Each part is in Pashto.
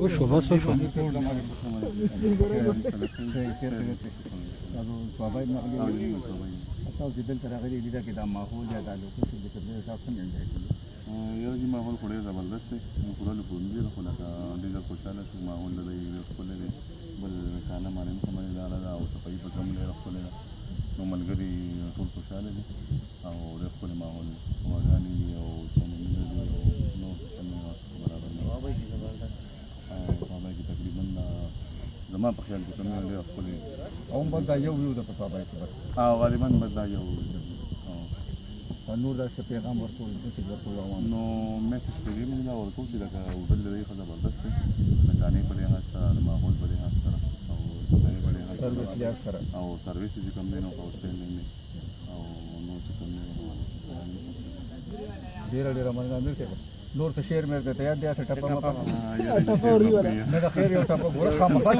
وشو بس وشو یو چې ماحول خو ډېر زبردست دی خوړلو خو هم ډېر خو لکه ډېر خوشحاله شو ماحول د دی ښکلی دی بل کاله معنی هم خبرداره ده او صفایي پکې هم ډېره ښکلې ده نو ملګري ټول خوشحاله دي او ډېر ښکلی ماحول دی غواګانې دي او چمنونه دي او نور څه برابر نه صحابه کې تقریبا زما په خیال کې چمنونه ډېره ښکلې دي او بس دا یو ده په صحابه کې بس غالبا بس دا یو نور داسې پیغام ورکول داسې ورکول عوام نو میسج پرې مې دا ورکول چې لکه هوټل د دی ښه زبردست دی د ګانې په لحاظ سره د ماحول په لحاظ سره او صفایي په لحاظ سره او سروس چې کوم دی نو آوټسټینډینګ دی او نور چې کوم دی ډېره مننه نه شي نور څه شعر مې ته یاد دی اسه ټپه مپه نه دا خیر یو ټپه ګوره خامخا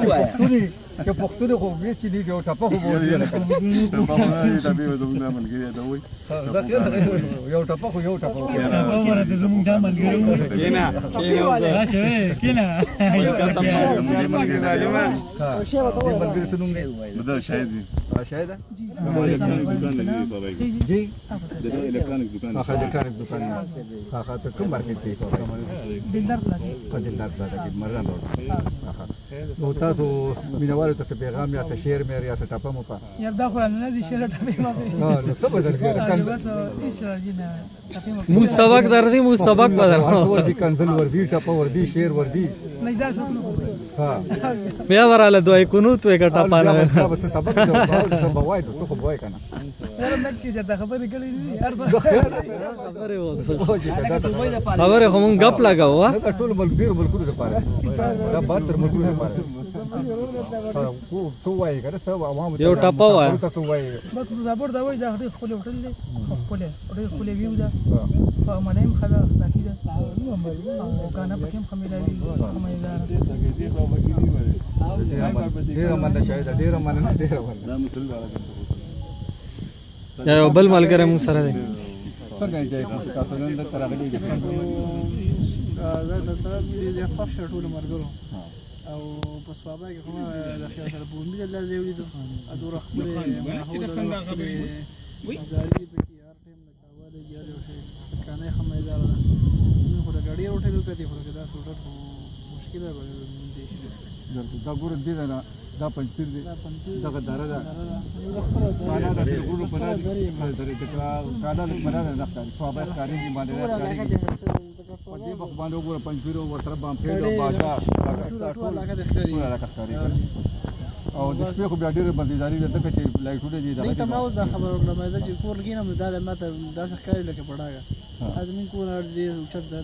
چې پښتوني خو وی چې دی یو ټپه خو وایي ټپه نه ټپه زموږ ملګری دا وایي دا خیر یو ټپه خو یو ټپه ټپه ته زموږ دا ملګری کینا راشه کینا قسم شعر ته ملګری سنوم دی دا شاید شاید جی د الکترونیک دکان ته کوم مارکیټ کې دلدار کې مران روډ نو تاسو مینوالو ته پیغام یا شعر مې یا ټاپه مو په یار دا خو نه دي شعر ټاپه ما نو څه بدل کړه بس ایشور جنا ټاپه مو سبق دردی مو سبق بدل وردی کنزل وردی ټاپه وردی شعر وردی نه دا څه ها بیا وراله دوی کونو تو یک ټاپه نه بس سبق دا سبق وای ته خو وای کنه یار نه چې دا خبرې کړې دي ارزه خبره خو مونږ غپ لگاو ها دا ټول ملک ډیر ملکونو لپاره دا 72 ملکونو لپاره څو وای کنه څو عوام یو ټاپه وای تاسو وای بس زابور دا وای دا خپل هوټل دی خپل ویو دا فمنیم خدا اخلاقی ده او کانا پکې هم خمیداري خمیدار ډیر مننه شاید ډیر مننه یو بل ملګری مون سره دی څنګه ځای کوم تاسو نن د ترغلي دي دا د طرف دې خوښ ټول مرګرو او پس بابا کې کومه د خیال سره بومبي د لازم ویلي دوه ادور خپل ماحول زاري په کې هر ټیم د کاواله یاري او کانه خمیدار نو خو د ګاډي هوټل په دې خو دا ټوټه مشکل ده دا ګور دي دا پنځپیر دی دغه دره ده معنا د ګورو په لاره درې کاله لپاره نه ښکاري صوابه ښکاري دي باندې ښکاري په دې وخت باندې ګورو پنځپیرو ورته بام پیډو باجا ټول هغه ښکاري او د شپې خو بیا ډېر بندیداری ده ځکه چې لایټونه دي دغه ته ما اوس دا خبر وکړم چې کور لګینم دا د ماته داسې ښکاري لکه پړاګه ادمین کور دې اوچت ده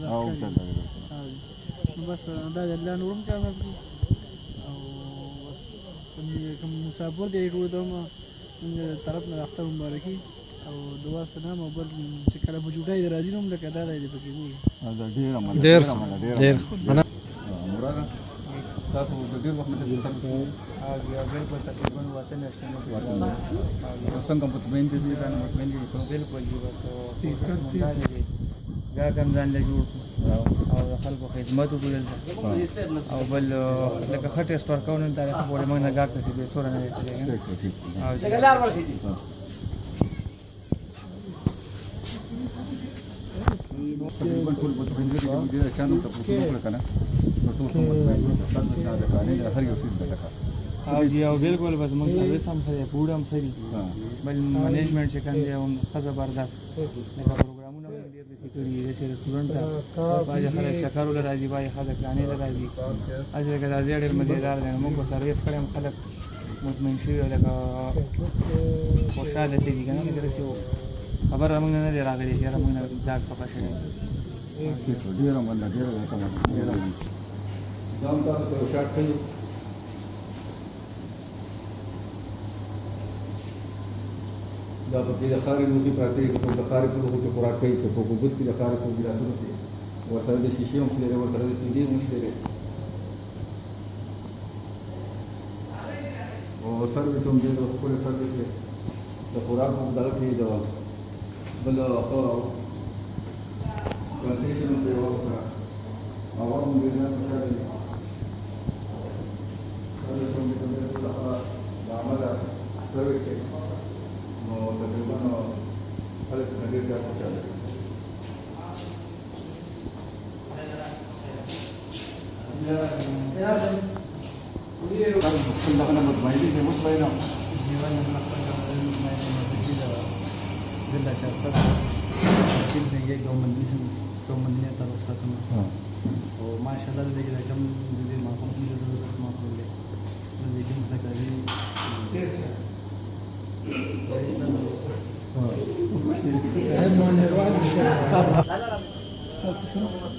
بس دا د الله نورم کامل کوم مسافر دی ټول دمه طرف نه اختر مبارکي او دعا سلام او بل چې کله په جوړای راځي نو لکه دا دی پکې وي دا ډیر مراد تاسو د ډیر وخت نه سره یا بالکل تقریبا وطن شنو څنګه په تمن دي دا نو مطمئن دي بالکل دی بس دا کوم ځان له جوړ او خلکو خدمت وکړل او بل لکه خټه سپار کول دا په وړه موږ نه غاټه چې به سور نه دی او لار ورخي تقریبا ټول په تمن دي دا چانو ته پوښتنه کنه ټول څه دا کاري هر یو څه ده او یو بالکل بس موږ سرویس هم خري پوډم خري بل منیجمنت چې کنده هم خزه برداشت لکه پروګرامونه موږ ډیر دي کړی دي چې سټوډنټ باندې خلک شکر ول راځي باندې خلک لانه راځي اځه کې راځي ډیر مزیدار دی موږ سرویس کړم خلک مطمئن شي لکه خوشاله دي کنه درسي خبر موږ نه دی راغلي چې موږ نه دا خبره شي ډیر مننه ډیر دا تاسو ته شارټ کړئ دا پکې د خارې لوګي پراته دي په د خارې په لوګو کې خوراک کوي چې په ګوبت کې د خارې په ګلاسونو کې ورته د شیشې هم لري ورته د تیلې هم لري او سرویس هم دې د خپل سرویس د خوراک په دغه کې د بل خو پلانټیشن هم دی ورته او هم دې نه څه خپل دغه مطمئني کې مطمئنه जीवन जिला चार ये गवर्नमेंट तरफ और माशाल्लाह देखिए कम माहौल लेकिन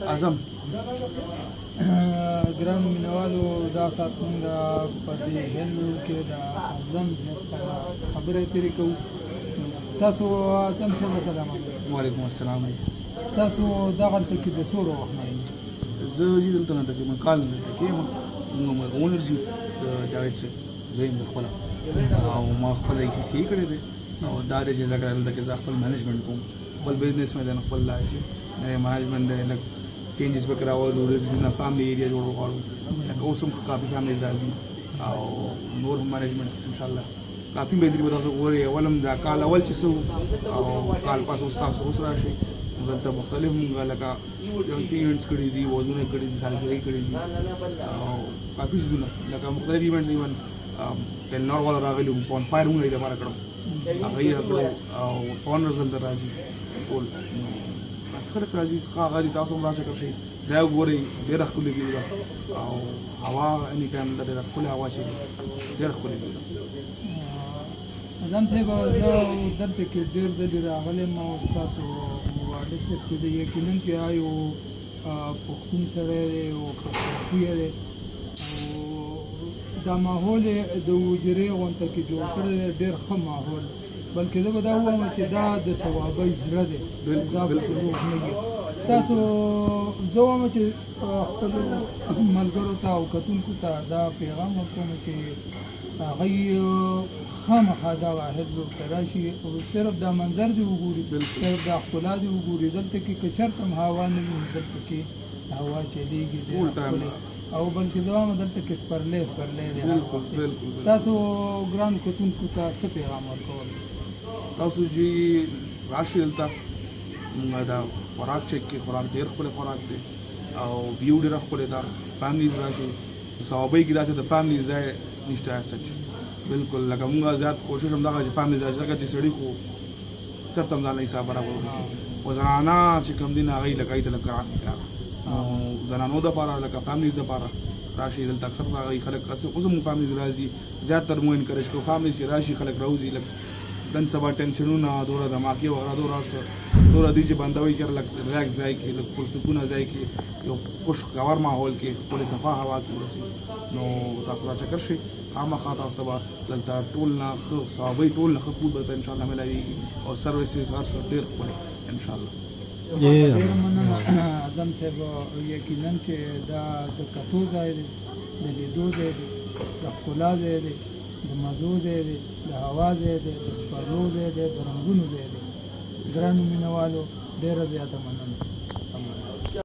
اعظم ګران مینوالو دا ساتونګه په دې هلو کې دا اعظم سره خبرې ترې کوو تاسو څنګه سلام علیکم وعلیکم السلام تاسو دغه کې د سورو وخت زه چې دلته نه تکي کال نه تکي نو ما اونر شي جاوید سے زين خپل او ما خپل هیڅ شي کړی دی او دا د چې لګرل د کې خپل مینجمنت کوم خپل بزنس مې د خپل لای شي نه مینجمنت د لګ چینجز وکړه او د ورځې فامily ایریا جوړ کړو لکه اوسم کافي فامily راځي او نور مینجمنت ان شاء الله کافي به دې تاسو وګورئ ولم دا کال اول چې سو او کال پاس تاسو اوس راشي دلته مختلف لکه ایونټس کړي دي وزونه کړي دي سالګري کړي دي او کافي څه لکه مختلف ایونټس ایون تل نور ولا راغلي په فایر موږ یې لپاره کړو هغه او فاونډرز دلته راځي ټول خلک راځي هغه دي تاسو هم راځي کوي ځای وګورئ ډېر ښکلې دی او هوا اني ټایم د ډېر ښکلې هوا شي ډېر ښکلې دی ځان صاحب زه دلته کې ډېر د راغلی ما تاسو واده چې د یقینا چې آیو پښتون سره او پښتون دی او دا ماحول د وجرې غونته کې جوړ کړی ډېر ښه ماحول بلکې زه به دا ووایم چې دا د ثوابۍ زړه دی دا به روح نه وي تاسو زه وایم چې خپلو ملګرو ته او کتونکو ته دا پیغام ورکوم چې هغوی خامخا دا واحد لور ته راشي او صرف دا منظر دې وګوري صرف دا ښکلا دې وګوري دلته کې که چېرته هم هوا نه وي دلته کې هوا چلېږي او بلکې زه وایم دلته کې سپرلی دی تاسو ګران کتونکو ته څه پیغام ورکول تاسو چې راشي دلته موږ دا خوراک چک کې خوراک ډېر ښکلی خوراک دی او ویو ډېره ښکلې ده فیملیز راشي ثوابۍ کې داسې د فیملیز ځای نشته سچ بالکل لکه موږ زیات کوشش هم دغه چې فیملیز راشي ځکه چې سړي خو چېرته هم ځان له حساب برابر خو زنانه چې کوم دي نه هغوی لکه هغوی ته لږ ګران دي او زنانو دپاره لکه فیملیز دپاره راشي دلته اکثر هغوی خلک اوس هم فیملیز راځي زیاتر مو انکریج کوو فیملیز چې راشي خلک راوځي لږ نن سبا ټینشنونه دوره دماغي وغیره دوره دي چې بندوي چې لږ ریلیکس ځای کې لږ پرسکونه ځای کې یو خوشګوار ماحول کې ښکلې صفا هوا کې ورسي نو تاسو راچکر شئ خامخا تاسو ته به دلته ټول نه ښه صحابۍ ټول نه ښه فود به انشاءالله میلاویږي او سروسز هر څه ډېر ښکلی انشاءالله ډېره مننه اعظم صاحب یقینا چې دا د کتو ځای دی د لیدو ځای دی د ښکلا ځای دی د مزو ځای دی د هوا ځای دی د سپرلو ځای دی د رنګونو ځای دی ګرانو مینهوالو ډېره زیاته مننه